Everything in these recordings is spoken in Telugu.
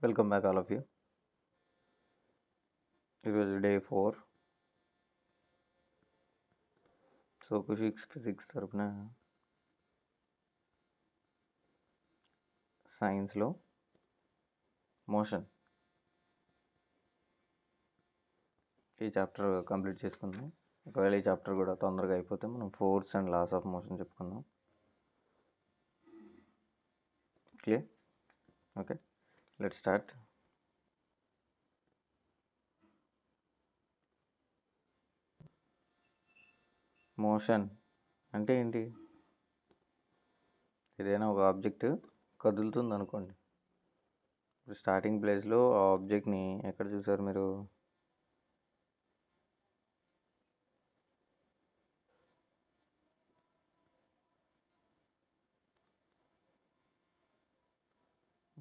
Welcome back all of you. ఈరోజు డే 4. సో ఫిజిక్స్ తరపున సైన్స్లో మోషన్ ఈ చాప్టర్ కంప్లీట్ చేసుకుందాం. ఒకవేళ ఈ చాప్టర్ కూడా తొందరగా అయిపోతే మనం force and laws of motion చెప్పుకుందాం. Clear? Okay, let's start. Motion అంటే ఏంటి? ఏదైనా ఒక ఆబ్జెక్ట్ కదులుతుంది అనుకోండి. ఇప్పుడు స్టార్టింగ్ ప్లేస్లో ఆ ఆబ్జెక్ట్ని ఎక్కడ చూసారు మీరు?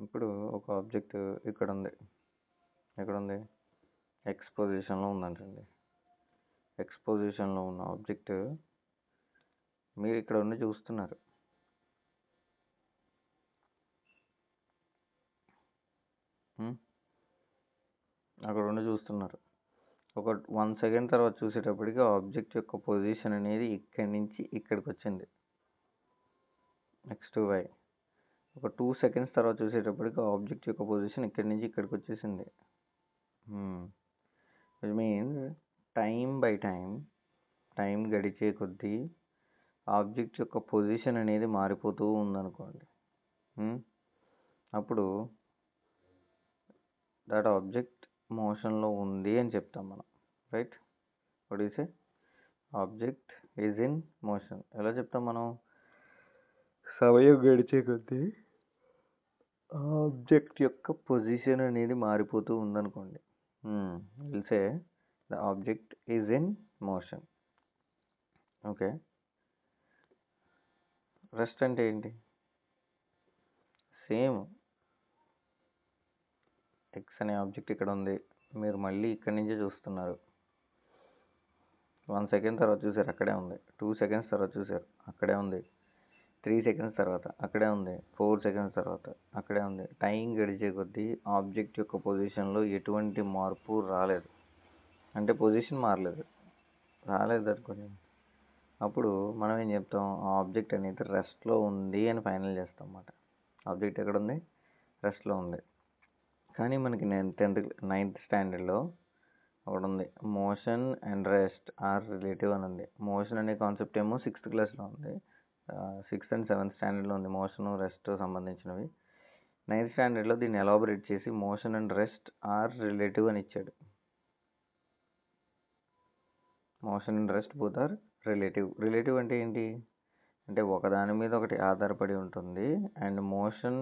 ఇప్పుడు ఒక ఆబ్జెక్ట్ ఇక్కడ ఉంది. ఎక్కడ ఉంది? ఎక్స్ పొజిషన్లో ఉందంటండి. ఎక్స్ పొజిషన్లో ఉన్న ఆబ్జెక్ట్ మీరు ఇక్కడ ఉండి చూస్తున్నారు. అక్కడ ఉండి చూస్తున్నారు. ఒక 1 సెకండ్ తర్వాత చూసేటప్పటికి ఆబ్జెక్ట్ యొక్క పొజిషన్ అనేది ఇక్కడి నుంచి ఇక్కడికి వచ్చింది, నెక్స్ట్ వై. ఒక 2 సెకండ్స్ తర్వాత చూసేటప్పటికి ఆబ్జెక్ట్ యొక్క పొజిషన్ ఇక్కడి నుంచి ఇక్కడికి వచ్చేసింది. Which means time by time గడిచే కొద్దీ ఆబ్జెక్ట్ యొక్క పొజిషన్ అనేది మారిపోతూ ఉందనుకోండి. అప్పుడు దట్ ఆబ్జెక్ట్ మోషన్లో ఉంది అని చెప్తాం మనం, right? What you say? Object is in motion. ఎలా చెప్తాం మనం? సమయం గడిచే కొద్దీ ఆబ్జెక్ట్ యొక్క పొజిషన్ అనేది మారిపోతూ ఉందనుకోండి. Will say the object is in motion. Okay, rest అంటే ఏంటి? సేమ్ ఎక్స్ అనే ఆబ్జెక్ట్ ఇక్కడ ఉంది, మీరు మళ్ళీ ఇక్కడి నుంచే చూస్తున్నారు. 1 సెకండ్ తర్వాత చూసారు, అక్కడే ఉంది. 2 సెకండ్స్ తర్వాత చూసారు, అక్కడే ఉంది. 3 సెకండ్స్ తర్వాత అక్కడే ఉంది. 4 సెకండ్స్ తర్వాత అక్కడే ఉంది. టైం గడిచే కొద్దీ ఆబ్జెక్ట్ యొక్క పొజిషన్లో ఎటువంటి మార్పు రాలేదు. అంటే పొజిషన్ రాలేదు అనుకోండి. అప్పుడు మనం ఏం చెప్తాం? ఆ ఆబ్జెక్ట్ అనేది రెస్ట్లో ఉంది అని ఫైనల్ చేస్తాం అన్నమాట. ఆబ్జెక్ట్ ఎక్కడ ఉంది? రెస్ట్లో ఉంది. కానీ మనకి 9th స్టాండర్డ్లో ఒకటి ఉంది, motion and rest are relative అని ఉంది. మోషన్ అనే కాన్సెప్ట్ ఏమో 6th క్లాస్లో ఉంది, 6th and 7th స్టాండర్డ్లో ఉంది మోషన్ రెస్ట్ సంబంధించినవి. 9th స్టాండర్డ్లో దీన్ని ఎలాబొరేట్ చేసి motion and rest are relative అని ఇచ్చాడు. Motion and rest both are relative అంటే ఏంటి? అంటే ఒకదాని మీద ఒకటి ఆధారపడి ఉంటుంది. అండ్ మోషన్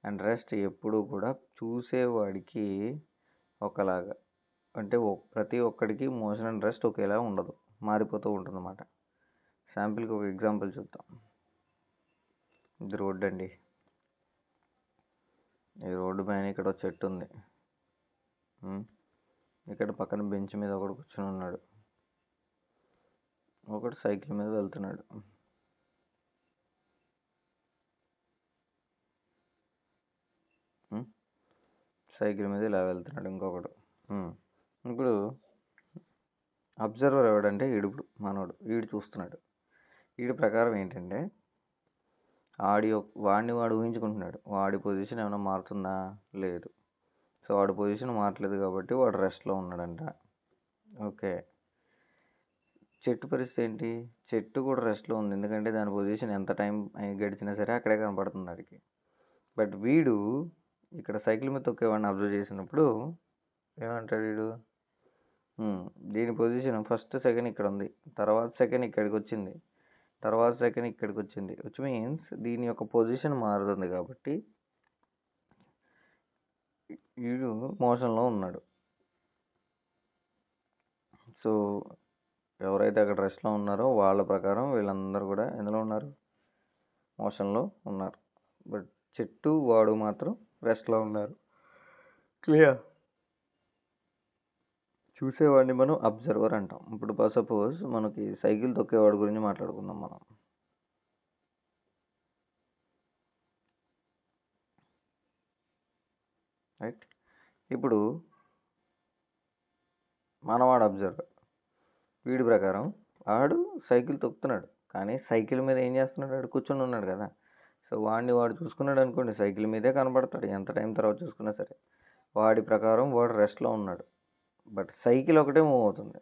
అండ్ రెస్ట్ ఎప్పుడూ కూడా చూసేవాడికి ఒకలాగా, అంటే ప్రతి ఒక్కడికి మోషన్ అండ్ రెస్ట్ ఒకేలా ఉండదు, మారిపోతూ ఉంటుంది అన్నమాట. శాంపిల్కి ఒక ఎగ్జాంపుల్ చూద్దాం. ఇది రోడ్డు అండి. ఈ రోడ్డు పైన ఇక్కడ ఒక చెట్టు ఉంది. ఇక్కడ పక్కన బెంచ్ మీద ఒకడు కూర్చొని ఉన్నాడు. ఒకడు సైకిల్ మీద వెళ్తున్నాడు. సైకిల్ మీద ఇలా వెళ్తున్నాడు ఇంకొకడు. ఇప్పుడు అబ్జర్వర్ ఎవడంటే ఈడు, మనోడు. వీడు చూస్తున్నాడు. వీడి ప్రకారం ఏంటంటే వాడిని వాడు ఊహించుకుంటున్నాడు. వాడి పొజిషన్ ఏమైనా మారుతుందా? లేదు. సో వాడి పొజిషన్ మారట్లేదు కాబట్టి వాడు రెస్ట్లో ఉన్నాడంట. ఓకే, చెట్టు పరిస్థితి ఏంటి? చెట్టు కూడా రెస్ట్లో ఉంది, ఎందుకంటే దాని పొజిషన్ ఎంత టైం గడిచినా సరే అక్కడే కనపడుతుంది వాడికి. బట్ వీడు ఇక్కడ సైకిల్ మీద తొక్కేవాడిని అబ్జర్వ్ చేసినప్పుడు ఏమంటాడు వీడు? దీని పొజిషన్ ఫస్ట్ సెకండ్ ఇక్కడ ఉంది, తర్వాత సెకండ్ ఇక్కడికి వచ్చింది, తర్వాత సెకండ్ ఇక్కడికి వచ్చింది. విచ్ మీన్స్ దీని యొక్క పొజిషన్ మారుతుంది కాబట్టి వీడు మోషన్లో ఉన్నాడు. సో ఎవరైతే అక్కడ రెస్ట్లో ఉన్నారో వాళ్ళ ప్రకారం వీళ్ళందరూ కూడా ఎందులో ఉన్నారు? మోషన్లో ఉన్నారు. బట్ చెట్టు వాడు మాత్రం రెస్ట్లో ఉన్నారు. క్లియర్? చూసేవాడిని మనం అబ్జర్వర్ అంటాం. ఇప్పుడు సపోజ్ మనకి సైకిల్ తొక్కేవాడి గురించి మాట్లాడుకుందాం మనం. రైట్. ఇప్పుడు మనవాడు అబ్జర్వర్, వీడి ప్రకారం వాడు సైకిల్ తొక్కుతున్నాడు, కానీ సైకిల్ మీద ఏం చేస్తున్నాడు, వాడు కూర్చొని ఉన్నాడు కదా. సో వాడు చూసుకున్నాడు అనుకోండి, సైకిల్ మీదే కనబడతాడు ఎంత టైం తర్వాత చూసుకున్నా సరే. వాడి ప్రకారం వాడు రెస్ట్లో ఉన్నాడు, బట్ సైకిల్ ఒకటే మూవ్ అవుతుంది.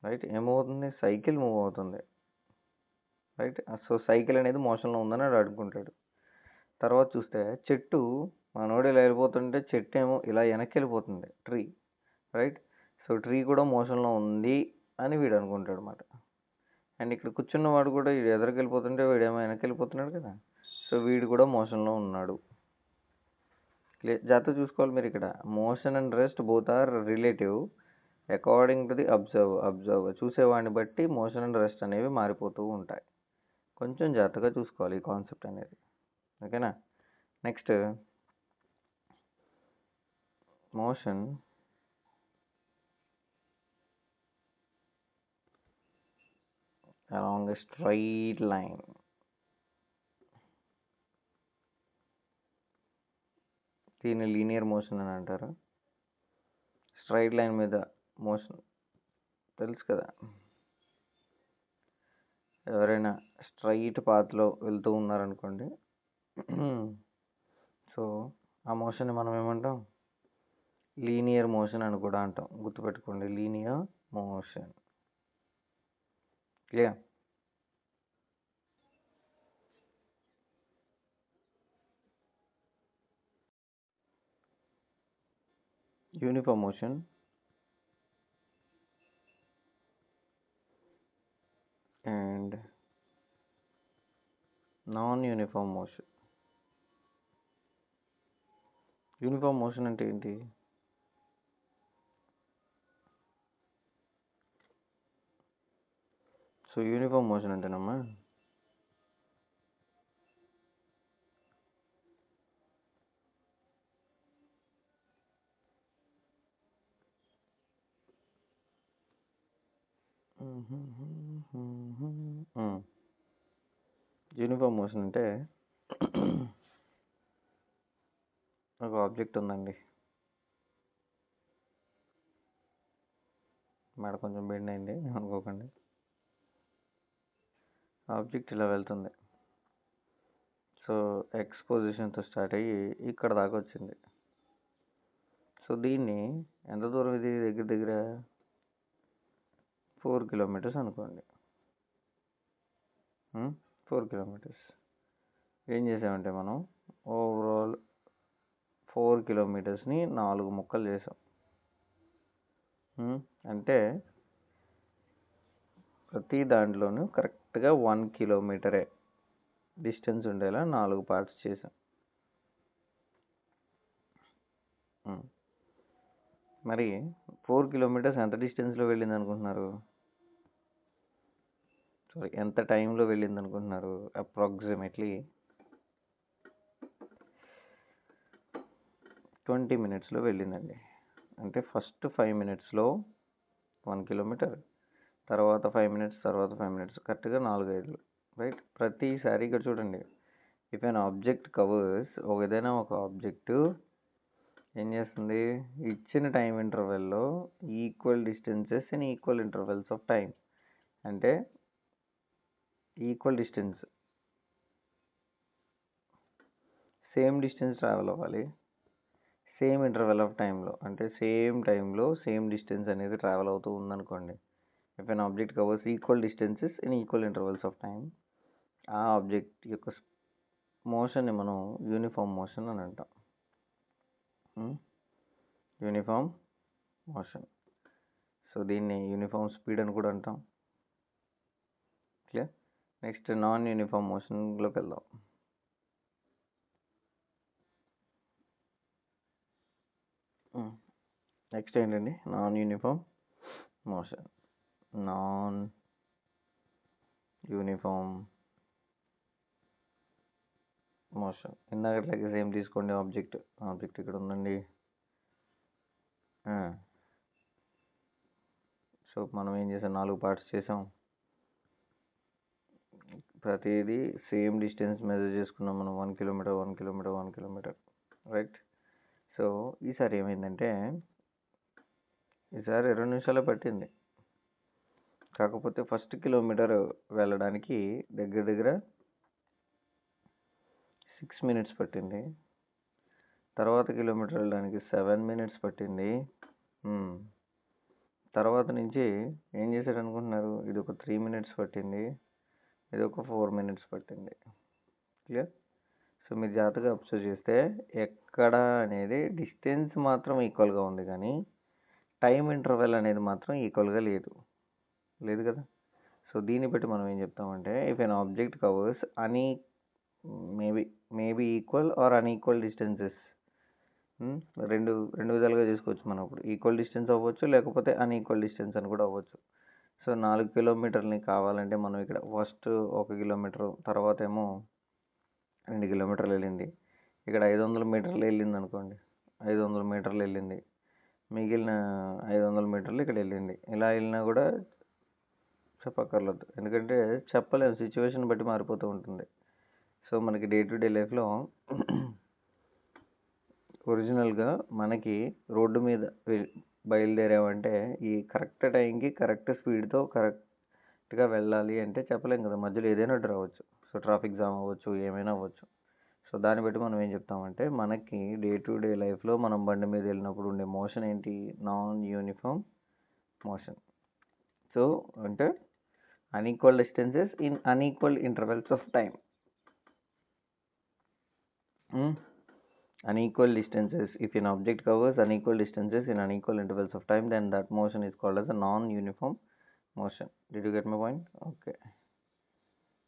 రైట్, ఏమవుతుంది, సైకిల్ మూవ్ అవుతుంది. రైట్. సో సైకిల్ అనేది మోషన్లో ఉందని వాడు అనుకుంటాడు. తర్వాత చూస్తే చెట్టు, మనోడు ఇలా వెళ్ళిపోతుంటే చెట్టు ఏమో ఇలా వెనక్కి వెళ్ళిపోతుంది, ట్రీ. రైట్. సో ట్రీ కూడా మోషన్లో ఉంది అని వీడు అనుకుంటాడు అన్నమాట. అండ్ ఇక్కడ కూర్చున్న వాడు కూడా వీడు ఎదురుకి వెళ్ళిపోతుంటే వీడేమో వెనక్కి వెళ్ళిపోతున్నాడు కదా. సో వీడు కూడా మోషన్లో ఉన్నాడు. జాగ్రత్త చూసుకోవాలి మీరు ఇక్కడ. Motion and rest both are relative according to the observe చూసేవాడిని బట్టి మోషన్ అండ్ రెస్ట్ అనేవి మారిపోతూ ఉంటాయి. కొంచెం జాగ్రత్తగా చూసుకోవాలి ఈ కాన్సెప్ట్ అనేది. ఓకేనా. Next, motion along a straight line. దీన్ని లీనియర్ మోషన్ అని అంటారు. స్ట్రైట్ లైన్ మీద మోషన్ తెలుసు కదా, ఎవరైనా స్ట్రైట్ పాత్లో వెళ్తూ ఉన్నారనుకోండి, సో ఆ మోషన్ని మనం ఏమంటాం, లీనియర్ మోషన్ అని కూడా అంటాం. గుర్తుపెట్టుకోండి, linear motion. Clear. Uniform motion and non uniform motion. Uniform motion అంటే ఏంటి, సో యూనిఫామ్ మోషన్ అంటేనమ్మా, యూనిఫామ్ మోషన్ అంటే ఒక ఆబ్జెక్ట్ ఉందండి, మేడ కొంచెం బెండ్ అయింది అనుకోకండి. ఆబ్జెక్ట్ ఇలా వెళ్తుంది. సో ఎక్స్ పొజిషన్తో స్టార్ట్ అయ్యి ఇక్కడ దాకా వచ్చింది. సో దీన్ని ఎంత దూరం, ఇది దగ్గర దగ్గర 4 కిలోమీటర్స్ అనుకోండి. 4 కిలోమీటర్స్. ఏం చేసామంటే మనం ఓవరాల్ 4 కిలోమీటర్స్ని 4 ముక్కలు చేసాం. అంటే ప్రతి దాంట్లోనూ కరెక్ట్గా 1 కిలోమీటరే డిస్టెన్స్ ఉండేలా 4 పార్ట్స్ చేసాం. మరి 4 కిలోమీటర్స్ ఎంత డిస్టెన్స్లో వెళ్ళింది అనుకుంటున్నారు, సారీ ఎంత టైంలో వెళ్ళింది అనుకుంటున్నారు? అప్రాక్సిమేట్లీ 20 మినిట్స్లో వెళ్ళిందండి. అంటే ఫస్ట్ 5 మినిట్స్లో 1 కిలోమీటర్, తర్వాత 5 మినిట్స్, తర్వాత 5 మినిట్స్, కరెక్ట్గా 4-5. రైట్. ప్రతిసారి ఇక్కడ చూడండి, ఇఫ్ అన్ ఆబ్జెక్ట్ కవర్స్, ఏదైనా ఒక ఆబ్జెక్టు ఏం చేస్తుంది, ఇచ్చిన టైం ఇంటర్వెల్లో equal distances in equal intervals of time. అంటే equal distance, same distance travel అవ్వాలి సేమ్ ఇంటర్వెల్ ఆఫ్ టైంలో. అంటే సేమ్ టైంలో సేమ్ డిస్టెన్స్ అనేది ట్రావెల్ అవుతూ ఉందనుకోండి. If an object covers equal distances in equal intervals of time, ఆ ఆబ్జెక్ట్ యొక్క మోషన్ని మనం యూనిఫామ్ మోషన్ అని అంటాం. Uniform motion. సో దీన్ని యూనిఫామ్ స్పీడ్ అని కూడా అంటాం. క్లియర్. నెక్స్ట్ నాన్ యూనిఫామ్ మోషన్లోకి వెళ్దాం. నెక్స్ట్ ఏంటండి, non uniform motion. Non uniform motion ఇందాకట్లాగే సేమ్ తీసుకోండి. ఆబ్జెక్ట్ ఇక్కడ ఉందండి. సో మనం ఏం చేసాం, 4 పార్ట్స్ చేసాం. ప్రతిదీ సేమ్ డిస్టెన్స్ మెజర్ చేసుకున్నాం మనం. 1 kilometer 1 kilometer 1 kilometer. Right. So ఈసారి ఏమైందంటే ఈసారి 20 నిమిషాలే పట్టింది. కాకపోతే ఫస్ట్ కిలోమీటర్ వెళ్ళడానికి దగ్గర దగ్గర 6 మినిట్స్ పట్టింది. తర్వాత కిలోమీటర్ వెళ్ళడానికి 7 మినిట్స్ పట్టింది. తర్వాత నుంచి ఏం చేశాడు అనుకుంటున్నారు? ఇది ఒక 3 మినిట్స్ పట్టింది. ఇది ఒక 4 మినిట్స్ పట్టింది. క్లియర్? సో మీరు జాగ్రత్తగా అబ్జర్వ్ చేస్తే ఎక్కడ అనేది డిస్టెన్స్ మాత్రం ఈక్వల్గా ఉంది, కానీ టైం ఇంటర్వెల్ అనేది మాత్రం ఈక్వల్గా లేదు కదా. సో దీన్ని బట్టి మనం ఏం చెప్తామంటే if an object covers maybe equal or unequal distances, రెండు విధాలుగా చేసుకోవచ్చు మనం. ఇప్పుడు ఈక్వల్ డిస్టెన్స్ అవ్వచ్చు, లేకపోతే అన్ఈక్వల్ డిస్టెన్స్ అని కూడా అవ్వచ్చు. సో 4 కిలోమీటర్లని కావాలంటే మనం ఇక్కడ ఫస్ట్ 1 కిలోమీటర్, తర్వాత ఏమో 2 కిలోమీటర్లు వెళ్ళింది. ఇక్కడ 500 మీటర్లు వెళ్ళింది అనుకోండి, 500 మీటర్లు వెళ్ళింది, మిగిలిన 500 మీటర్లు ఇక్కడ వెళ్ళింది. ఇలా వెళ్ళినా కూడా చెప్పక్కర్లేదు, ఎందుకంటే చెప్పలేము, సిచ్యువేషన్ బట్టి మారిపోతూ ఉంటుంది. సో మనకి డే టు డే లైఫ్లో ఒరిజినల్గా మనకి రోడ్డు మీద బయలుదేరామంటే ఈ కరెక్ట్ టైంకి కరెక్ట్ స్పీడ్తో కరెక్ట్గా వెళ్ళాలి అంటే చెప్పలేం కదా, మధ్యలో ఏదైనా రావచ్చు. సో ట్రాఫిక్ జామ్ అవ్వచ్చు, ఏమైనా అవ్వచ్చు. సో దాన్ని బట్టి మనం ఏం చెప్తామంటే మనకి డే టు డే లైఫ్లో మనం బండి మీద వెళ్ళినప్పుడు ఉండే మోషన్ ఏంటి? Non uniform motion. సో అంటే unequal distances in unequal intervals of time. Unequal distances. If an object covers unequal distances in unequal intervals of time, then that motion is called as a non-uniform motion. Did you get my point? Okay.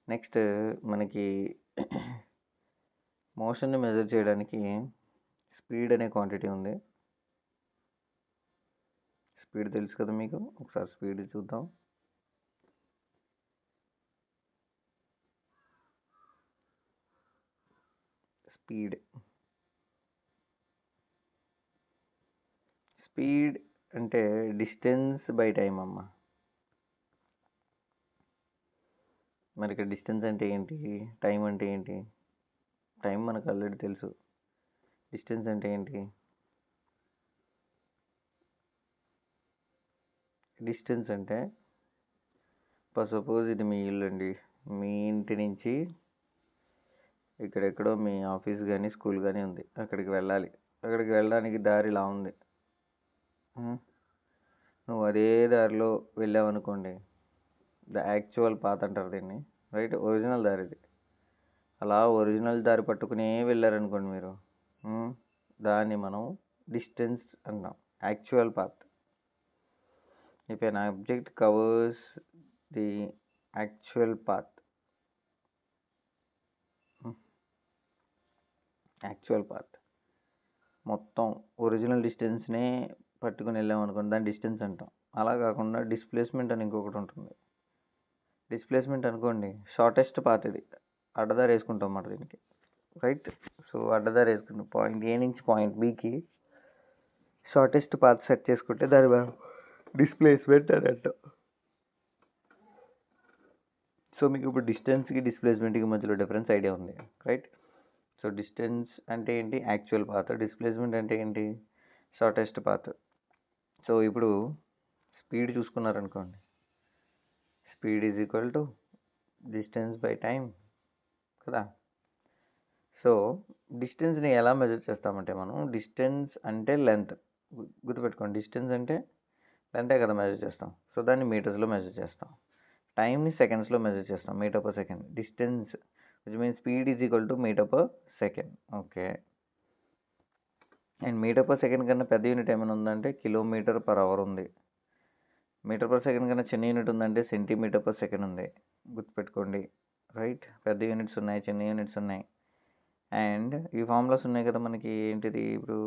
Next, మనకి మోషన్ని మెజర్ చేయడానికి స్పీడ్ అనే క్వాంటిటీ ఉంది. స్పీడ్ తెలుసు కదా మీకు, ఒకసారి స్పీడ్ చూద్దాం. స్పీడ్ అంటే డిస్టెన్స్ బై టైం అమ్మ. మరి ఇక్కడ డిస్టెన్స్ అంటే ఏంటి, టైం అంటే ఏంటి? టైం మనకు ఆల్రెడీ తెలుసు. డిస్టెన్స్ అంటే ఏంటి? డిస్టెన్స్ అంటే సపోజ్ ఇది మీ ఇల్లు అండి, మీ ఇంటి నుంచి ఇక్కడెక్కడో మీ ఆఫీస్ కానీ స్కూల్ కానీ ఉంది, అక్కడికి వెళ్ళాలి. అక్కడికి వెళ్ళడానికి దారి ఇలా ఉంది. నువ్వు అదే దారిలో వెళ్ళావనుకోండి, ద యాక్చువల్ పాత్ అంటారు దీన్ని, రైట్? ఒరిజినల్ దారి ఇది. అలా ఒరిజినల్ దారి పట్టుకునే వెళ్ళారనుకోండి మీరు, దాన్ని మనం డిస్టెన్స్ అంటాం, actual path. If an object covers the actual path, మొత్తం ఒరిజినల్ డిస్టెన్స్నే పట్టుకుని వెళ్ళామనుకోండి, దాన్ని డిస్టెన్స్ అంటాం. అలా కాకుండా డిస్ప్లేస్మెంట్ అని ఇంకొకటి ఉంటుంది. డిస్ప్లేస్మెంట్ అనుకోండి షార్టెస్ట్ పాత్, ఇది అడ్డదారి వేసుకుంటాం అన్నమాట దీనికి, రైట్? సో అడ్డదారి వేసుకుంటాం, పాయింట్ ఏ నుంచి పాయింట్ బికి షార్టెస్ట్ పాత్ సెట్ చేసుకుంటే దాని డిస్ప్లేస్మెంట్ అని అంటాం. సో మీకు ఇప్పుడు డిస్టెన్స్కి డిస్ప్లేస్మెంట్కి మధ్యలో డిఫరెన్స్ ఐడియా ఉంది, రైట్? సో డిస్టెన్స్ అంటే ఏంటి? Actual path. డిస్ప్లేస్మెంట్ అంటే ఏంటి? Shortest path. సో ఇప్పుడు స్పీడ్ చూసుకున్నారనుకోండి, speed is equal to distance by time కదా. సో డిస్టెన్స్ని ఎలా మెజర్ చేస్తామంటే మనం, డిస్టెన్స్ అంటే లెంత్, గుర్తుపెట్టుకోండి. డిస్టెన్స్ అంటే లెంతే కదా మెజర్ చేస్తాం. సో దాన్ని మీటర్స్లో మెజర్ చేస్తాం. టైంని సెకండ్స్లో మెజర్ చేస్తాం, meter per second. Distance which means speed is equal to meter per second. Okay. And meter per second కన్నా పెద్ద యూనిట్ ఏమైనా ఉందంటే కిలోమీటర్ పర్ అవర్ ఉంది. మీటర్ పర్ సెకండ్ కన్నా చిన్న యూనిట్ ఉందంటే సెంటీమీటర్ పర్ సెకండ్ ఉంది. గుర్తుపెట్టుకోండి, రైట్? పెద్ద యూనిట్స్ ఉన్నాయి, చిన్న యూనిట్స్ ఉన్నాయి. అండ్ ఈ ఫార్ములాస్ ఉన్నాయి కదా మనకి, ఏంటిది ఇప్పుడు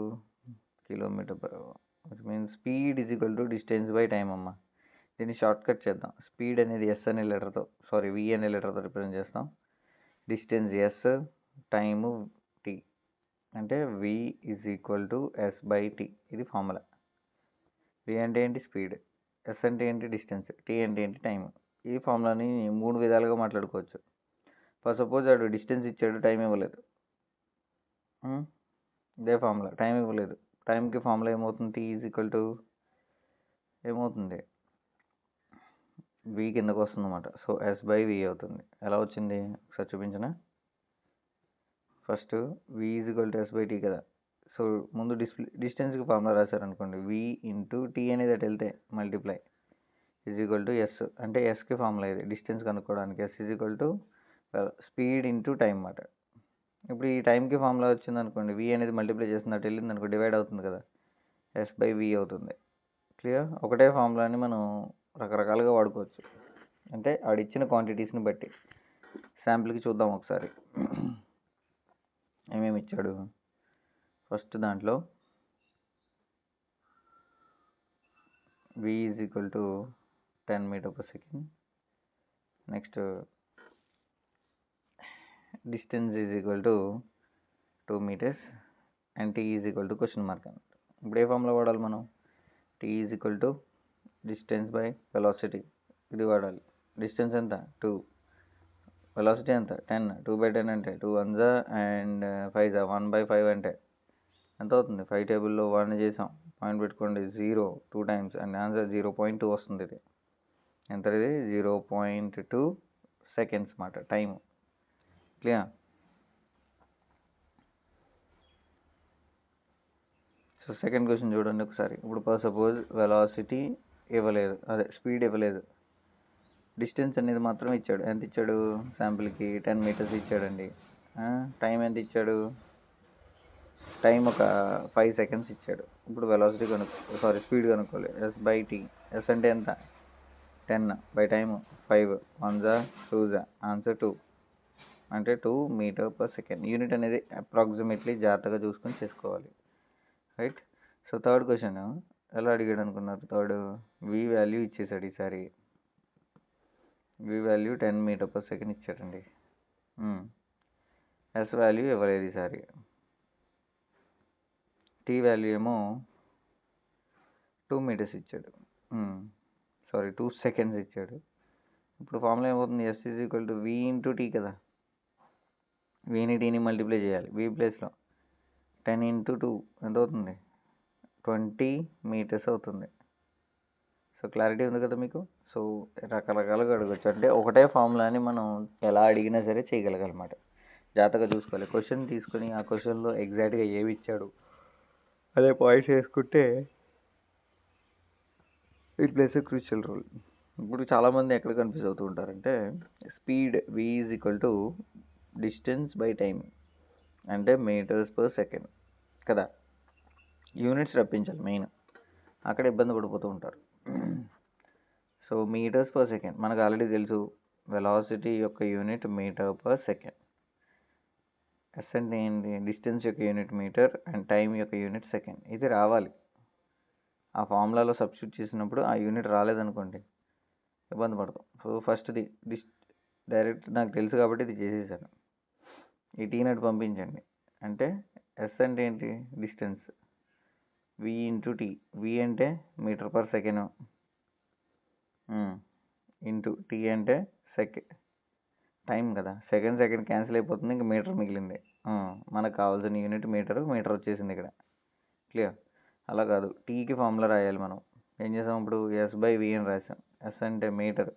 kilometre per hour which means speed is equal to distance by time అమ్మ. దీన్ని షార్ట్ కట్ చేద్దాం. స్పీడ్ అనేది ఎస్ అనే లెటర్తో, వి అనే లెటర్తో రిప్రజెంట్ చేస్తాం. డిస్టెన్స్ ఎస్, టైము టీ, అంటే V is equal to S by T. ఇది ఫార్ములా. వి అంటే ఏంటి? స్పీడ్. ఎస్ అంటే ఏంటి? డిస్టెన్స్. టీ అంటే ఏంటి? టైం. ఈ ఫార్ములాని 3 విధాలుగా మాట్లాడుకోవచ్చు. ఫర్ సపోజ్ వాడు డిస్టెన్స్ ఇచ్చాడు, టైం ఇవ్వలేదు. ఇదే ఫార్ములా, టైం ఇవ్వలేదు. టైంకి ఫార్ములా ఏమవుతుంది, టీ ఈజ్ ఈక్వల్ టు ఏమవుతుంది, వి కిందకు వస్తుంది అన్నమాట. సో ఎస్ బై వి అవుతుంది. ఎలా వచ్చింది ఒకసారి చూపించనా. First V is equal to S by T కదా. సో ముందు డిస్టెన్స్కి ఫార్ములా రాశారనుకోండి, వి ఇంటూ టీ అనేది అటు వెళ్తే multiply is equal to S, అంటే ఎస్కి ఫార్ములా ఇది డిస్టెన్స్ కనుక్కోవడానికి. S is equal to speed into time అన్నమాట. ఇప్పుడు ఈ టైంకి ఫార్ములా వచ్చింది అనుకోండి, వి అనేది మల్టిప్లై చేస్తున్నట్టు వెళ్ళింది అనుకో, డివైడ్ అవుతుంది కదా, ఎస్ బై వి అవుతుంది. క్లియర్. ఒకటే ఫార్ములాని మనం రకరకాలుగా వాడుకోవచ్చు, అంటే ఆడిచ్చిన క్వాంటిటీస్ని బట్టి. శాంపుల్కి చూద్దాం ఒకసారి ఏమేమి ఇచ్చాడు. ఫస్ట్ దాంట్లో v is equal to 10 meter per second. Next distance is equal to 2 meters and t is equal to question mark అన్నమాట. ఇప్పుడు ఏ ఫార్ములా వాడాలి మనం, t is equal to distance by velocity, ఇది వాడాలి. డిస్టెన్స్ ఎంత 2, వెలాసిటీ ఎంత 10, 2/10 అంటే 2 1 అండ్ 5 1/5 అంటే ఎంత అవుతుంది, 5 టేబుల్లో 1 చేసాం, పాయింట్ పెట్టుకోండి 0 2 టైమ్స్ అండ్ ఆన్సర్ 0.2 వస్తుంది. ఇది ఎంత, ఇది 0.2 సెకండ్స్ మాట time. Clear. So second question చూడండి ఒకసారి. ఇప్పుడు సపోజ్ వెలాసిటీ ఇవ్వలేదు, అదే స్పీడ్ ఇవ్వలేదు, డిస్టెన్స్ అనేది మాత్రం ఇచ్చాడు. ఎంత ఇచ్చాడు, శాంపుల్కి 10 మీటర్స్ ఇచ్చాడండి. టైం ఎంత ఇచ్చాడు, టైం ఒక 5 సెకండ్స్ ఇచ్చాడు. ఇప్పుడు వెలాసిటీ స్పీడ్ కనుక్కోవాలి. ఎస్ బై టీ, ఎస్ అంటే ఎంత 10 బై టైము 5 1 2 ఆన్సర్ 2, అంటే 2 మీటర్ పర్ సెకండ్. యూనిట్ అనేది అప్రాక్సిమేట్లీ జాగ్రత్తగా చూసుకొని చేసుకోవాలి, రైట్. సో థర్డ్ క్వశ్చన్ ఎలా అడిగాడు అనుకున్నారు. థర్డ్ వి వాల్యూ ఇచ్చేసాడు. ఈసారి వి వాల్యూ 10 మీటర్ పర్ సెకండ్ ఇచ్చాడండి. ఎస్ వాల్యూ ఇవ్వలేదు ఈసారి. టీ వాల్యూ ఏమో 2 మీటర్స్ ఇచ్చాడు, 2 సెకండ్స్ ఇచ్చాడు. ఇప్పుడు ఫార్ములా ఏమవుతుంది, S is equal to V into T కదా. విని టీని మల్టిప్లై చేయాలి. వి ప్లేస్లో 10 ఇంటూ 2 ఎంత అవుతుంది, 20 మీటర్స్ అవుతుంది. సో క్లారిటీ ఉంది కదా మీకు. సో రకరకాలుగా అడగచ్చు, అంటే ఒకటే ఫార్ములాని మనం ఎలా అడిగినా సరే చేయగలగాలన్నమాట. జాగ్రత్తగా చూసుకోవాలి. క్వశ్చన్ తీసుకొని ఆ క్వశ్చన్లో ఎగ్జాక్ట్గా ఏమి ఇచ్చాడు అదే పాయింట్స్ వేసుకుంటే it plays a crucial role. ఇప్పుడు చాలామంది ఎక్కడ కన్ఫ్యూజ్ అవుతూ ఉంటారంటే, speed v is equal to distance by time, అంటే మీటర్స్ పర్ సెకండ్ కదా. యూనిట్స్ రప్పించాలి మెయిన్, అక్కడ ఇబ్బంది పడిపోతూ ఉంటారు. సో మీటర్స్ పర్ సెకండ్ మనకు ఆల్రెడీ తెలుసు, వెలాసిటీ యొక్క unit meter per second. S అంటే ఏంటి, డిస్టెన్స్ యొక్క యూనిట్ మీటర్ అండ్ టైం యొక్క యూనిట్ సెకండ్. ఇది రావాలి. ఆ ఫార్ములాలో సబ్స్టిట్యూట్ చేసినప్పుడు ఆ యూనిట్ రాలేదనుకోండి ఇబ్బంది పడతాం. సో ఫస్ట్ది డైరెక్ట్ నాకు తెలుసు కాబట్టి ఇది చేసేసాను. ఈ టీ నట్ పంపించండి. అంటే ఎస్ అంటే ఏంటి, distance, V into T, V అంటే meter per second into T అంటే టైం కదా. సెకండ్ క్యాన్సిల్ అయిపోతుంది, ఇంకా మీటర్ మిగిలింది. మనకు కావాల్సిన యూనిట్ మీటర్ వచ్చేసింది ఇక్కడ. క్లియర్. అలా కాదు, టీకి ఫార్ములా రాయాలి మనం. ఏం చేసాం ఇప్పుడు, ఎస్ బై వి అని రాసాం. ఎస్ అంటే మీటర్,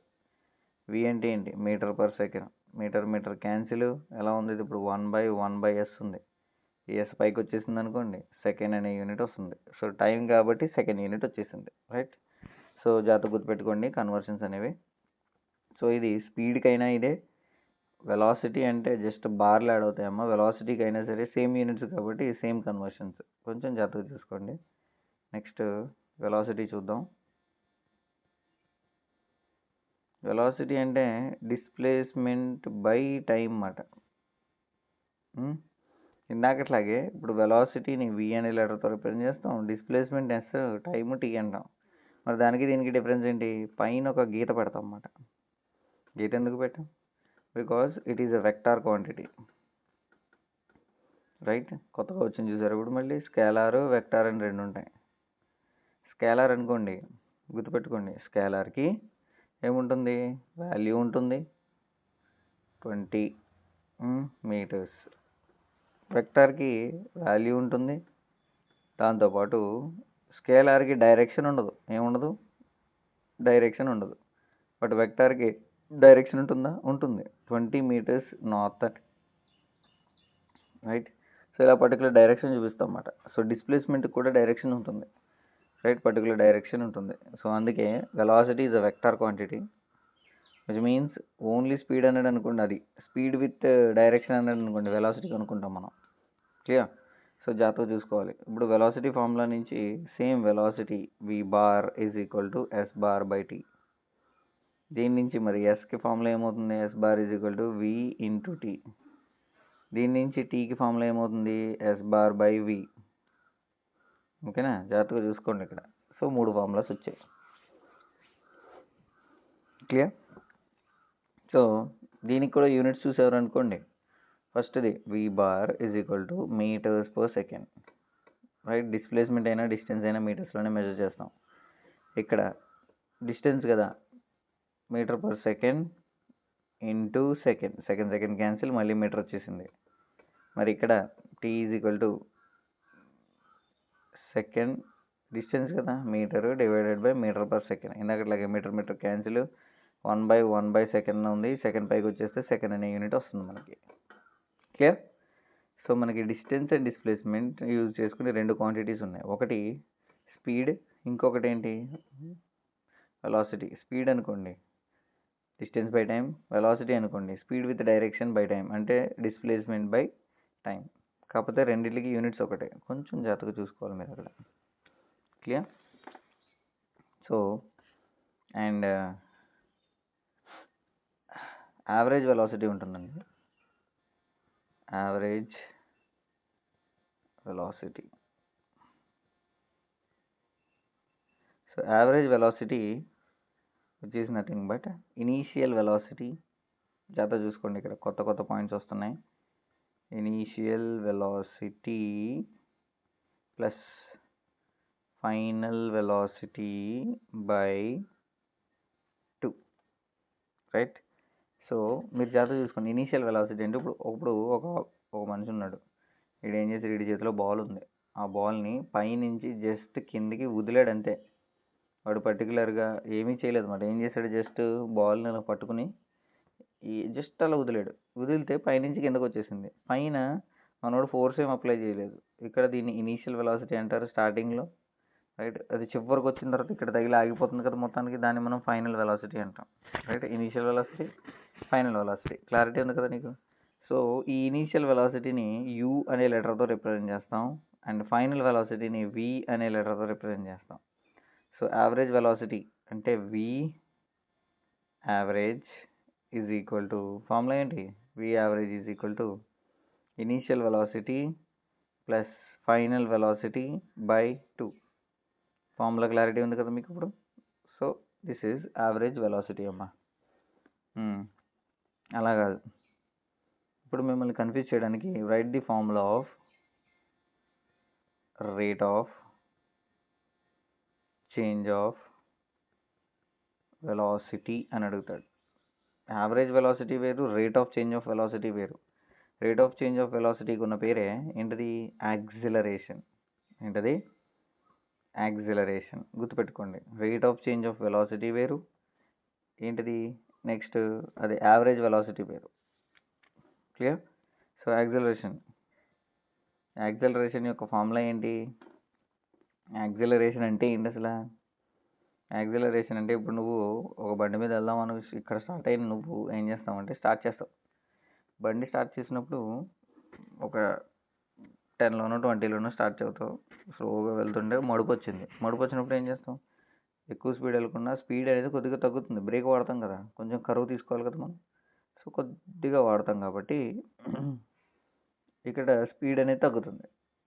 వి అంటే ఏంటి meter per second. Meter cancel ఎలా ఉంది, ఇప్పుడు 1/1/s ఉంది. ఈ ఎస్ పైకి వచ్చేసింది అనుకోండి, సెకండ్ అనే యూనిట్ వస్తుంది. సో టైం కాబట్టి సెకండ్ యూనిట్ వచ్చేసింది, రైట్. సో జాగ్రత్త గుర్తుపెట్టుకోండి కన్వర్షన్స్ అనేవి. సో ఇది స్పీడ్కైనా ఇదే, వెలాసిటీ అంటే జస్ట్ బార్లు యాడ్ అవుతాయమ్మా. వెలాసిటీకి అయినా సరే సేమ్ యూనిట్స్ కాబట్టి సేమ్ కన్వర్షన్స్, కొంచెం జాగ్రత్తగా చూసుకోండి. నెక్స్ట్ వెలాసిటీ చూద్దాం. వెలాసిటీ అంటే డిస్ప్లేస్మెంట్ బై టైం అన్నమాట. ఇందాకట్లాగే ఇప్పుడు వెలాసిటీని వి అనే లెటర్తో రిప్రజెంట్ చేస్తాం, డిస్ప్లేస్మెంట్ ఎస్, టైము టీ అంటాం. మరి దానికి దీనికి డిఫరెన్స్ ఏంటి, పైన ఒక గీత పెడతాం అన్నమాట. గీత ఎందుకు పెట్టాం, because it is a vector quantity, right. కొత్తగా వచ్చింది చూసారు. ఇప్పుడు మళ్ళీ స్కేలార్ వెక్టార్ అని రెండు ఉంటాయి. స్కేలార్ అనుకోండి, గుర్తుపెట్టుకోండి, స్కేలార్కి ఏముంటుంది, వాల్యూ ఉంటుంది 20 మీటర్స్. వెక్టార్కి వాల్యూ ఉంటుంది, దాంతోపాటు స్కేలార్కి డైరెక్షన్ ఉండదు. ఏముండదు? డైరెక్షన్ ఉండదు. బట్ వెక్టార్కి డైరెక్షన్ ఉంటుందా? ఉంటుంది. 20 meters నార్త్ అని, రైట్. సో ఇలా పర్టికులర్ డైరెక్షన్ చూపిస్తాం అన్నమాట. సో డిస్ప్లేస్మెంట్ కూడా డైరెక్షన్ ఉంటుంది, రైట్. పర్టికులర్ డైరెక్షన్ ఉంటుంది. సో అందుకే velocity is a vector quantity, which means only speed అనేది అనుకోండి, అది స్పీడ్ విత్ డైరెక్షన్ అనేది అనుకోండి వెలాసిటీ కనుక్కుంటాం మనం. క్లియర్? సో జాగ్రత్తగా చూసుకోవాలి. ఇప్పుడు వెలాసిటీ ఫార్ములా నుంచి same velocity v bar is equal to s bar by t. దీని నుంచి మరి ఎస్కి ఫార్ములా ఏమవుతుంది? s bar is equal to v into t. దీని నుంచి టీకి ఫార్ములా ఏమవుతుంది? s bar by v. ఓకేనా? జాగ్రత్తగా చూసుకోండి ఇక్కడ. సో 3 ఫార్ములాస్ వచ్చాయి. క్లియర్? సో దీనికి కూడా యూనిట్స్ చూసేవారు అనుకోండి. ఫస్ట్ది v bar is equal to meters per second, right. Displacement అయినా డిస్టెన్స్ అయినా మీటర్స్లోనే మెజర్ చేస్తాం. ఇక్కడ డిస్టెన్స్ కదా, metre per second into second, second cancel, మళ్ళీ మీటర్ వచ్చేసింది. మరి ఇక్కడ t is equal to second, distance కదా, metre divided by metre per second. ఇందాకట్లాగే మీటర్ క్యాన్సిల్, 1/1 సెకండ్ ఉంది. సెకండ్ పైకి వచ్చేస్తే సెకండ్ అనే యూనిట్ వస్తుంది మనకి. క్లియర్? సో మనకి డిస్టెన్స్ అండ్ డిస్ప్లేస్మెంట్ యూజ్ చేసుకునే 2 క్వాంటిటీస్ ఉన్నాయి. ఒకటి స్పీడ్, ఇంకొకటి ఏంటి? వెలాసిటీ. స్పీడ్ అనుకోండి డిస్టెన్స్ బై టైం, వెలాసిటీ అనుకోండి speed with direction by time, అంటే డిస్ప్లేస్మెంట్ బై టైం. కాకపోతే రెండింటికి యూనిట్స్ ఒకటే, కొంచెం జాగ్రత్తగా చూసుకోవాలి మీరు అక్కడ. Clear? So and average velocity ఉంటుందండి. Average velocity. So average velocity which is nothing but initial velocity. జాగ్రత్త చూసుకోండి, ఇక్కడ కొత్త పాయింట్స్ వస్తున్నాయి. Initial velocity plus final velocity by 2, right. So మీరు జాగ్రత్త చూసుకోండి. ఇనీషియల్ వెలాసిటీ అంటే ఇప్పుడు ఒక మనిషి ఉన్నాడు. వీడు ఏం చేసి, వీడి చేతిలో బాల్ ఉంది. ఆ బాల్ని పైనుంచి జస్ట్ కిందికి వదిలాడు అంతే. వాడు పర్టికులర్గా ఏమీ చేయలేదు అన్నమాట. ఏం చేశాడు? జస్ట్ బాల్ని అలా పట్టుకుని జస్ట్ అలా వదిలితే పైనుంచి కిందకు వచ్చేసింది. పైన మనోడు ఫోర్స్ ఏం అప్లై చేయలేదు. ఇక్కడ దీన్ని ఇనీషియల్ వెలాసిటీ అంటారు స్టార్టింగ్లో, రైట్. అది చివరికి వచ్చిన తర్వాత ఇక్కడ తగిలి ఆగిపోతుంది కదా మొత్తానికి, దాన్ని మనం ఫైనల్ వెలాసిటీ అంటాం, right. Initial velocity, final velocity. Clarity ఉంది కదా నీకు? సో ఈ ఇనీషియల్ వెలాసిటీని u అనే లెటర్తో రిప్రజెంట్ చేస్తాం, అండ్ ఫైనల్ వెలాసిటీని v అనే లెటర్తో రిప్రజెంట్ చేస్తాం. సో యావరేజ్ వెలాసిటీ అంటే v average is equal to, formula ఏంటి? v average is equal to initial velocity plus final velocity by 2. Formula clarity ఉంది కదా మీకు ఇప్పుడు? So this is average velocity అమ్మా. అలా కాదు, ఇప్పుడు మిమ్మల్ని కన్ఫ్యూజ్ చేయడానికి right the formula of rate of change of velocity అని అడుగుతాడు. యావరేజ్ వెలాసిటీ వేరు, rate of change of velocity వేరు. రేట్ ఆఫ్ చేంజ్ ఆఫ్ వెలాసిటీకి ఉన్న పేరే ఏంటిది? యాక్సిలరేషన్. ఏంటది? యాక్సిలరేషన్. గుర్తుపెట్టుకోండి. Rate of change of velocity వేరు, ఏంటిది నెక్స్ట్ అది యావరేజ్ వెలాసిటీ వేరు. క్లియర్? సో యాక్సిలరేషన్ యొక్క ఫార్ములా ఏంటి? యాక్సిలరేషన్ అంటే ఏంటి అసలు? యాక్సిలరేషన్ అంటే ఇప్పుడు నువ్వు ఒక బండి మీద వెళ్దామని ఇక్కడ స్టార్ట్ అయిన నువ్వు ఏం చేస్తావంటే స్టార్ట్ చేస్తావు. బండి స్టార్ట్ చేసినప్పుడు ఒక 10లోనో 20లోనో స్టార్ట్ చేస్తావు. స్లోగా వెళ్తుంటే మడుపు వచ్చినప్పుడు ఏం చేస్తాం? ఎక్కువ స్పీడ్ వెళ్ళకుండా స్పీడ్ అనేది కొద్దిగా తగ్గుతుంది. బ్రేక్ వాడతాం కదా, కొంచెం కరువు తీసుకోవాలి కదా మనం. సో కొద్దిగా వాడతాం కాబట్టి ఇక్కడ స్పీడ్ అనేది తగ్గుతుంది,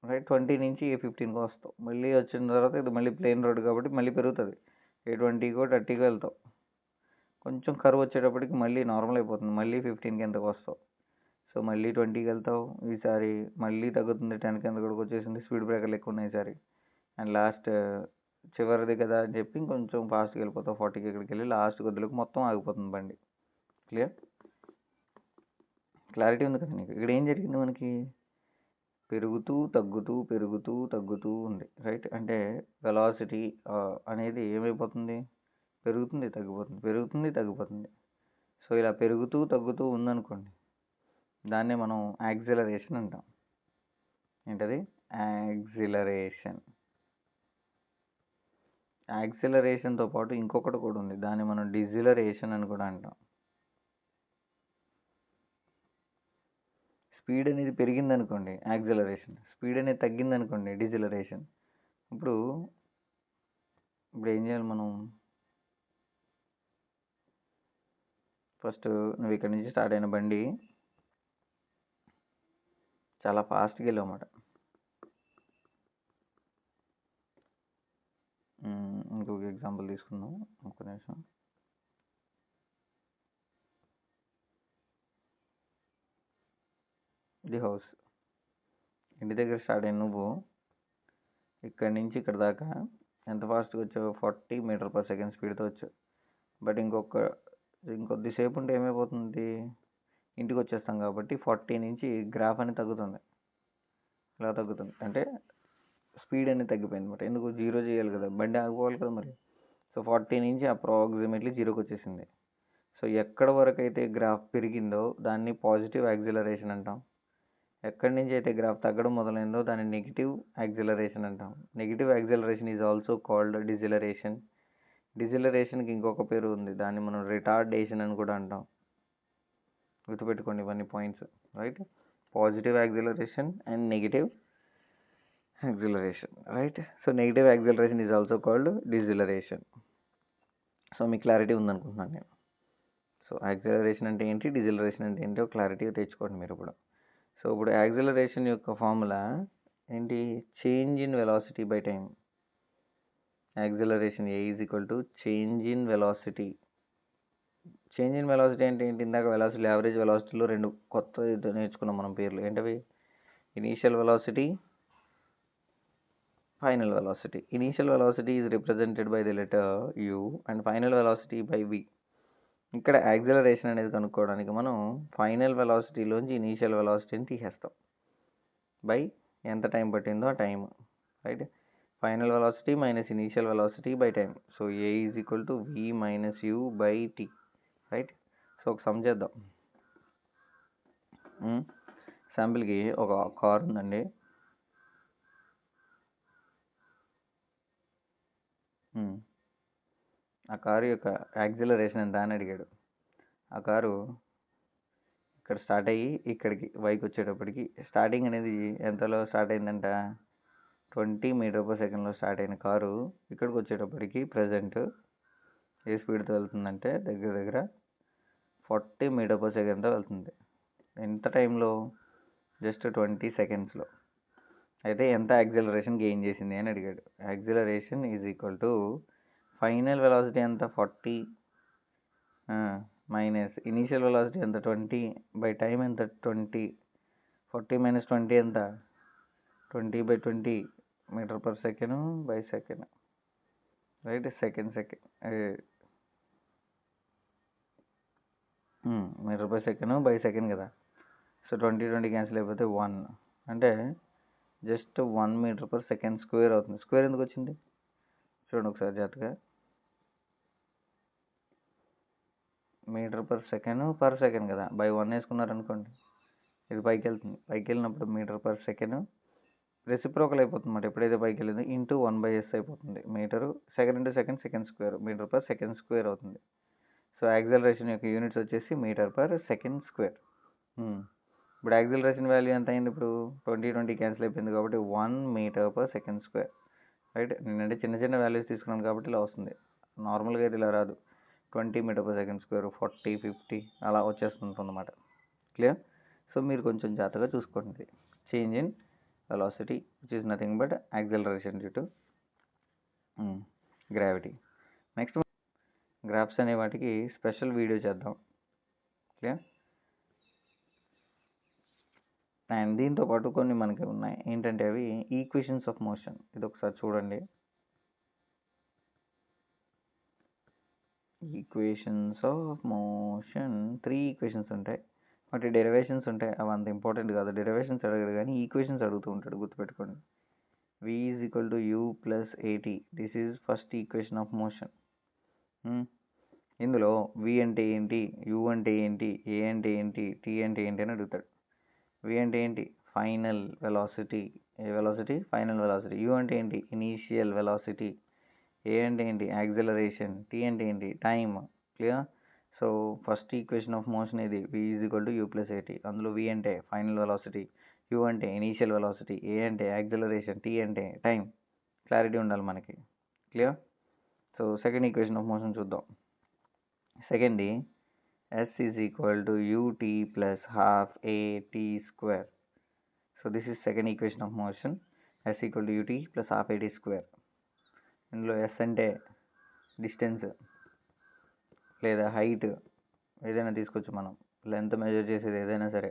రైట్. 20 నుంచి 15కి వస్తావు. మళ్ళీ వచ్చిన తర్వాత ఇది మళ్ళీ ప్లేన్ రోడ్ కాబట్టి మళ్ళీ పెరుగుతుంది. 20కో 30కో వెళ్తావు. కొంచెం కరువు వచ్చేటప్పటికి మళ్ళీ నార్మల్ అయిపోతుంది. మళ్ళీ 15కి ఎంతకు వస్తావు. సో మళ్ళీ 20కి వెళ్తావు. ఈసారి మళ్ళీ తగ్గుతుంది, 10కి ఎంత కూడా వచ్చేసింది. స్పీడ్ బ్రేకర్లు ఎక్కువ ఉన్నాయి ఈసారి. అండ్ లాస్ట్ చివరిది కదా అని చెప్పి కొంచెం ఫాస్ట్గా వెళ్ళిపోతావు. 40కి ఇక్కడికి వెళ్ళి లాస్ట్ కొద్దిలోకి మొత్తం ఆగిపోతుంది బండి. క్లియర్? క్లారిటీ ఉంది కదా నీకు? ఇక్కడ ఏం జరిగింది మనకి? పెరుగుతూ తగ్గుతూ ఉంది, రైట్? అంటే వెలాసిటీ అనేది ఏమైపోతుంది, పెరుగుతుంది తగ్గిపోతుంది. సో ఇలా పెరుగుతూ తగ్గుతూ ఉందనుకోండి, దాన్నే మనం యాక్సిలరేషన్ అంటాం. ఏంటది? యాక్సిలరేషన్. యాక్సిలరేషన్తో పాటు ఇంకొకటి కూడా ఉంది, దాన్ని మనం డిజిలరేషన్ అని కూడా అంటాం. స్పీడ్ అనేది పెరిగిందనుకోండి యాక్సిలరేషన్, స్పీడ్ అనేది తగ్గిందనుకోండి డిజిలరేషన్. ఇప్పుడు ఏం చేయాలి మనం? ఫస్ట్ నువ్వు ఇక్కడ నుంచి స్టార్ట్ అయిన బండి చాలా ఫాస్ట్గా వెళ్ళామన్నమాట. ఇంకొక ఎగ్జాంపుల్ తీసుకుందాం, ఒక్క నిమిషం. ఇది హౌస్. ఇంటి దగ్గర స్టార్ట్ అయిన నువ్వు ఇక్కడి నుంచి ఇక్కడ దాకా ఎంత ఫాస్ట్గా వచ్చావు? 40 మీటర్/సెకండ్ స్పీడ్తో వచ్చావు. బట్ ఇంకొద్దిసేపు ఉంటే ఏమైపోతుంది, ఇంటికి వచ్చేస్తాం కాబట్టి 40 నుంచి గ్రాఫ్ అనేది తగ్గుతుంది. ఇలా తగ్గుతుంది అంటే స్పీడ్ అనేది తగ్గిపోయింది అనమాట. ఎందుకు? 0 చేయాలి కదా, బండి ఆగిపోవాలి కదా మరి. సో 40 నుంచి అప్రాక్సిమేట్లీ 0కి వచ్చేసింది. సో ఎక్కడ వరకు అయితే గ్రాఫ్ పెరిగిందో దాన్ని పాజిటివ్ యాక్సిలరేషన్ అంటాం. ఎక్కడి నుంచి అయితే గ్రాఫ్ తగ్గడం మొదలైందో దాన్ని నెగిటివ్ యాక్సిలరేషన్ అంటాం. Negative acceleration is also called deceleration. డిజిలరేషన్కి ఇంకొక పేరు ఉంది, దాన్ని మనం రిటార్డేషన్ అని కూడా అంటాం. గుర్తుపెట్టుకోండి ఇవన్నీ points, right? Positive acceleration and negative acceleration, right? So negative acceleration is also called deceleration. So మీకు క్లారిటీ ఉందనుకుంటున్నాను నేను. సో యాక్సిలరేషన్ అంటే ఏంటి, డిజిలరేషన్ అంటే ఏంటో క్లారిటీగా తెచ్చుకోండి మీరు కూడా. సో ఇప్పుడు యాక్సిలరేషన్ యొక్క ఫార్ములా ఏంటి? Change in velocity by time. Acceleration A is equal to change in velocity. Change in velocity అంటే ఏంటి? ఇందాక వెలాసిటీ, యావరేజ్ వెలాసిటీలో రెండు కొత్త నేర్చుకున్నాం మనం పేర్లు. ఏంటవి? Initial velocity, final velocity. Initial velocity is represented by the letter u and final velocity by v. ఇక్కడ యాక్సిలరేషన్ అనేది కనుక్కోవడానికి మనం ఫైనల్ వెలాసిటీలోంచి ఇనీషియల్ వెలాసిటీని తీసేస్తాం బై ఎంత టైం పట్టిందో ఆ time, right? Final velocity minus initial velocity by time. So A is equal to v minus u by t, right? So ఒక సమ్ చేద్దాం. శాంపిల్కి ఒక కార్ ఉందండి. ఆ కారు యొక్క యాక్సిలరేషన్ ఎంత అని అడిగాడు. ఆ కారు ఇక్కడ స్టార్ట్ అయ్యి ఇక్కడికి వైకి వచ్చేటప్పటికి స్టార్టింగ్ అనేది ఎంతలో స్టార్ట్ అయిందంట? 20 మీటర్/సెకండ్లో స్టార్ట్ అయిన కారు ఇక్కడికి వచ్చేటప్పటికి ప్రజెంట్ ఏ స్పీడ్తో వెళ్తుందంటే దగ్గర దగ్గర 40 మీటర్/సెకండ్తో వెళ్తుంది. ఎంత టైంలో? జస్ట్ 20 సెకండ్స్లో. అయితే ఎంత యాక్సిలరేషన్ గెయిన్ చేసింది అని అడిగాడు. Acceleration is equal to final velocity ఎంత? 40 మైనస్ ఇనీషియల్ వెలాసిటీ ఎంత? 20 బై టైం ఎంత? 20. 40 మైనస్ 20 ఎంత? 20/20 metre per second by second, right? Second metre per second by second కదా. సో 20 క్యాన్సిల్ అయిపోతే 1 అంటే జస్ట్ 1 మీటర్/సెకండ్ స్క్వేర్ అవుతుంది. స్క్వేర్ ఎందుకు వచ్చింది చూడండి ఒకసారి జాగ్రత్తగా. మీటర్/సెకండ్ కదా, బై 1 వేసుకున్నారనుకోండి ఇది పైకి వెళ్తుంది. పైకి వెళ్ళినప్పుడు మీటర్/సెకండ్ రెసిప్రోకల్ అయిపోతుంది అన్నమాట. ఎప్పుడైతే పైకి వెళ్ళిందో ఇంటూ 1/s అయిపోతుంది. Metre, second into second square, metre second square అవుతుంది. సో యాక్సిలరేషన్ యొక్క యూనిట్స్ వచ్చేసి మీటర్/సెకండ్ స్క్వేర్. ఇప్పుడు యాక్సిలరేషన్ వాల్యూ ఎంత అయింది? ఇప్పుడు 20 క్యాన్సిల్ అయిపోయింది కాబట్టి 1 మీటర్/సెకండ్ స్క్వేర్, రైట్? నేనంటే చిన్న చిన్న వాల్యూస్ తీసుకున్నాను కాబట్టి ఇలా వస్తుంది. నార్మల్గా అయితే ఇలా రాదు. 20 మీటర్/సెకండ్ స్క్వేర్, 40, 50 అలా వచ్చేస్తుంది అన్నమాట. క్లియర్? సో మీరు కొంచెం జాగ్రత్తగా చూసుకోండి. Change in velocity which is nothing but acceleration due to gravity. Next graphs అనే వాటికి స్పెషల్ వీడియో చేద్దాం. క్లియర్? అండ్ దీంతో పాటు కొన్ని మనకి ఉన్నాయి. ఏంటంటే అవి ఈక్వేషన్స్ ఆఫ్ మోషన్. ఇది ఒకసారి చూడండి. ఈక్వేషన్స్ ఆఫ్ మోషన్ 3 ఈక్వేషన్స్ ఉంటాయి. వాటి డెరివేషన్స్ ఉంటాయి, అవి అంత ఇంపార్టెంట్ కాదు. డెరివేషన్స్ అడగడు కానీ ఈక్వేషన్స్ అడుగుతూ ఉంటాడు, గుర్తుపెట్టుకోండి. v is equal to u plus AT, this is first equation of motion. ఇందులో v అంటే ఏంటి, u అంటే ఏంటి, a అంటే ఏంటి, t అంటే ఏంటి అని అడుగుతాడు. v అంటే ఏంటి, final velocity, a velocity, final velocity. u అంటే ఏంటి, ఇనీషియల్ వెలాసిటీ. a అంటే ఏంటి, యాక్సిలరేషన్. t అంటే ఏంటి, time. Clear. So first equation of motion ఇది, v is equal to u plus ఏటీ. అందులో v అంటే ఫైనల్ వెలాసిటీ, u అంటే ఇనీషియల్ వెలాసిటీ, a అంటే యాక్సిలరేషన్, t అంటే టైం. క్లారిటీ ఉండాలి మనకి. Clear. So second equation of motion చూద్దాం. సెకండ్ది s is equal to ut plus half at square. So this is second equation of motion, s equal to ut plus half at square. ఇందులో s అంటే డిస్టెన్స్ లేదా హైట్, ఏదైనా తీసుకోవచ్చు మనం. లెంత్ మెజర్ చేసేది ఏదైనా సరే,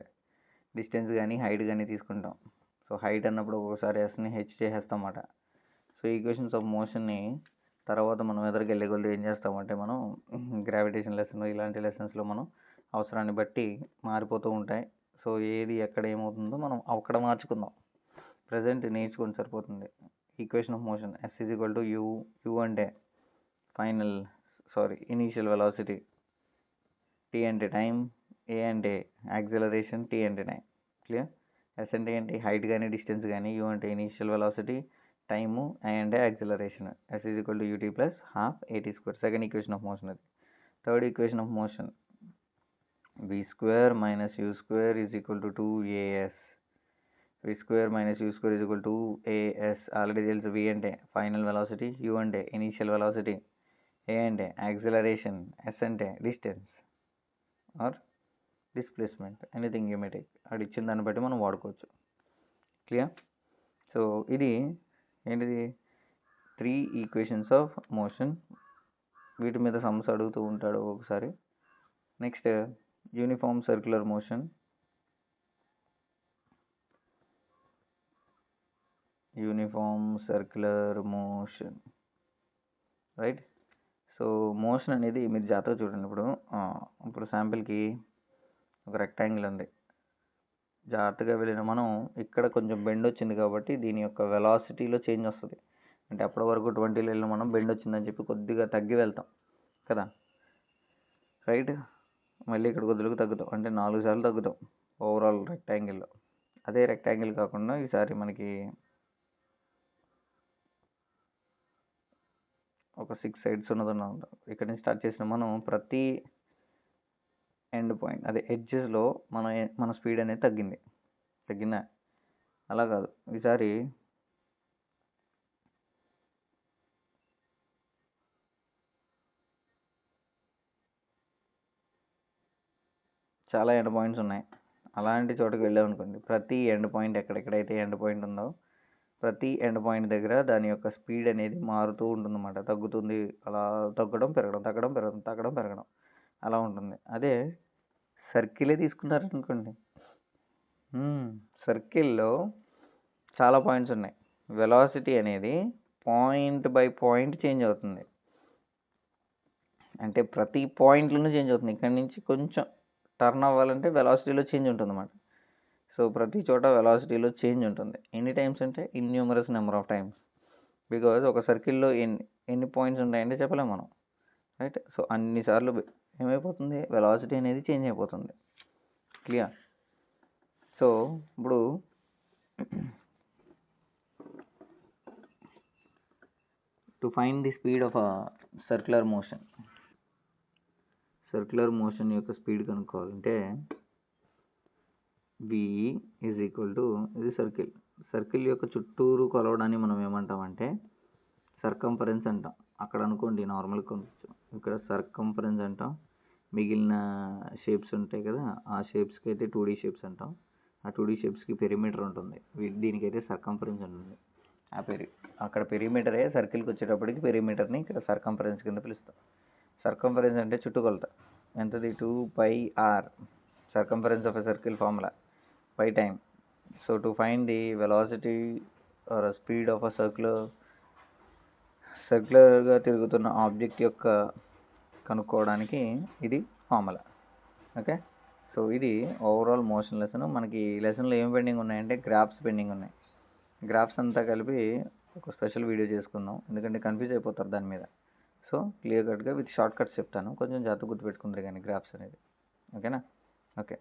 డిస్టెన్స్ కానీ హైట్ కానీ తీసుకుంటాం. సో హైట్ అన్నప్పుడు ఒక్కొక్కసారి ఎస్ని హెచ్ చేసేస్తాం అన్నమాట. సో ఈక్వేషన్స్ ఆఫ్ మోషన్ని తర్వాత మనం ఎదురుకి వెళ్ళే కొద్ది ఏం చేస్తామంటే మనం గ్రావిటేషన్ లెసన్ ఇలాంటి లెసన్స్లో మనం అవసరాన్ని బట్టి మారిపోతూ ఉంటాయి. సో ఏది ఎక్కడ ఏమవుతుందో మనం అక్కడ మార్చుకుందాం. ప్రజెంట్ నేర్చుకొని సరిపోతుంది. Equation of motion S is equal to U అంటే ఇనీషియల్ వెలాసిటీ, టీ అంటే టైం, ఏ అంటే యాక్సిలరేషన్, టీ అంటే టైం. క్లియర్. ఎస్ అంటే ఏంటి, హైట్ కానీ డిస్టెన్స్ కానీ, యూ అంటే ఇనీషియల్ వెలాసిటీ, టైము, ఐ అంటే acceleration. S is equal to UT plus half AT square. Second equation of motion అది. Third equation of motion v square minus U square is equal to 2as. v square minus U square is equal to as. Already తెలుసు, v అంటే ఫైనల్ వెలాసిటీ, యూ అంటే ఇనీషియల్ వెలాసిటీ, ఏ అంటే యాక్సిలరేషన్, ఎస్ అంటే distance or displacement, anything you may take. అది ఇచ్చిన దాన్ని బట్టి మనం వాడుకోవచ్చు. క్లియర్. సో ఇది ఏంటిది, 3 ఈక్వేషన్స్ ఆఫ్ మోషన్. వీటి మీద సమ్స్ అడుగుతూ ఉంటాడు ఒకసారి. Next uniform circular motion. Right. So motion అనేది మీరు జాగ్రత్తగా చూడండి. ఇప్పుడు శాంపిల్కి ఒక రెక్టాంగిల్ ఉంది. జాగ్రత్తగా వెళ్ళిన మనం ఇక్కడ కొంచెం బెండ్ వచ్చింది కాబట్టి దీని యొక్క వెలాసిటీలో చేంజ్ వస్తుంది. అంటే అప్పటి వరకు 20లో వెళ్ళిన మనం బెండ్ వచ్చిందని చెప్పి కొద్దిగా తగ్గి వెళ్తాం కదా, రైట్. మళ్ళీ ఇక్కడ కొద్దిగా తగ్గుతాం, అంటే 4 సార్లు తగ్గుతాం ఓవరాల్ రెక్టాంగిల్లో. అదే రెక్టాంగిల్ కాకుండా ఈసారి మనకి ఒక 6 సైడ్స్ ఉన్నదన్న. ఇక్కడ నుంచి స్టార్ట్ చేసిన మనం ప్రతి ఎండ్ పాయింట్, అదే ఎడ్జెస్లో మన స్పీడ్ అనేది తగ్గిందా, అలా కాదు. ఈసారి చాలా ఎండ్ పాయింట్స్ ఉన్నాయి. అలాంటి చోటుకి వెళ్ళామనుకోండి, ప్రతి ఎండ్ పాయింట్ ఎక్కడెక్కడైతే ఎండ్ పాయింట్ ఉందో ప్రతి ఎండ్ పాయింట్ దగ్గర దాని యొక్క స్పీడ్ అనేది మారుతూ ఉంటుందన్నమాట. తగ్గుతుంది, అలా తగ్గడం పెరగడం, తగ్గడం పెరగడం, తగ్గడం పెరగడం, అలా ఉంటుంది. అదే సర్కిలే తీసుకున్నారనుకోండి, సర్కిల్లో చాలా పాయింట్స్ ఉన్నాయి. వెలాసిటీ అనేది పాయింట్ బై పాయింట్ చేంజ్ అవుతుంది. అంటే ప్రతి పాయింట్లోనూ చేంజ్ అవుతుంది. ఇక్కడ నుంచి కొంచెం టర్న్ అవ్వాలంటే వెలాసిటీలో చేంజ్ ఉంటుందన్నమాట. సో ప్రతి చోట వెలాసిటీలో చేంజ్ ఉంటుంది. ఎన్ని టైమ్స్ అంటే ఇన్యూమరస్ నెంబర్ ఆఫ్ టైమ్స్. బికాజ్ ఒక సర్కిల్లో ఎన్ని పాయింట్స్ ఉంటాయంటే చెప్పలేము మనం, రైట్. సో అన్నిసార్లు ఏమైపోతుంది, వెలాసిటీ అనేది చేంజ్ అయిపోతుంది. క్లియర్. సో ఇప్పుడు to find the speed of circular motion యొక్క స్పీడ్ కనుక్కోవాలంటే v ఈజ్ ఈక్వల్ టు, ఇది సర్కిల్ యొక్క చుట్టూరు కొలవడాన్ని మనం ఏమంటామంటే సర్కంఫరెన్స్ అంటాం. అక్కడ అనుకోండి నార్మల్గా కొంచెం, ఇక్కడ సర్కంఫరెన్స్ అంటాం. మిగిలిన షేప్స్ ఉంటాయి కదా, ఆ షేప్స్కి అయితే 2D షేప్స్ అంటాం. ఆ 2D షేప్స్కి పెరిమీటర్ ఉంటుంది, దీనికైతే సర్కంఫరెన్స్ ఉంటుంది. అక్కడ పెరిమీటరే, సర్కిల్కి వచ్చేటప్పటికి పెరిమీటర్ని ఇక్కడ సర్కంఫరెన్స్ కింద పిలుస్తాం. సర్కంఫరెన్స్ అంటే చుట్టుకొలత. ఎంతది, 2πr, circumference of a circle formula, by time. So to find the velocity or a speed of a సర్క్యులర్గా తిరుగుతున్న ఆబ్జెక్ట్ యొక్క కనుక్కోవడానికి ఇది ఫార్ములా. ఓకే. సో ఇది ఓవరాల్ మోషన్ లెసన్. మనకి ఈ లెసన్లో ఏం పెండింగ్ ఉన్నాయంటే గ్రాఫ్స్ పెండింగ్ ఉన్నాయి. గ్రాఫ్స్ అంతా కలిపి ఒక స్పెషల్ వీడియో చేసుకుందాం, ఎందుకంటే కన్ఫ్యూజ్ అయిపోతారు దాని మీద. సో క్లియర్ కట్గా విత్ షార్ట్ కట్స్ చెప్తాను, కొంచెం జాగ్రత్తగా గుర్తుపెట్టుకుంటారు కానీ గ్రాఫ్స్ అనేది. ఓకేనా? ఓకే.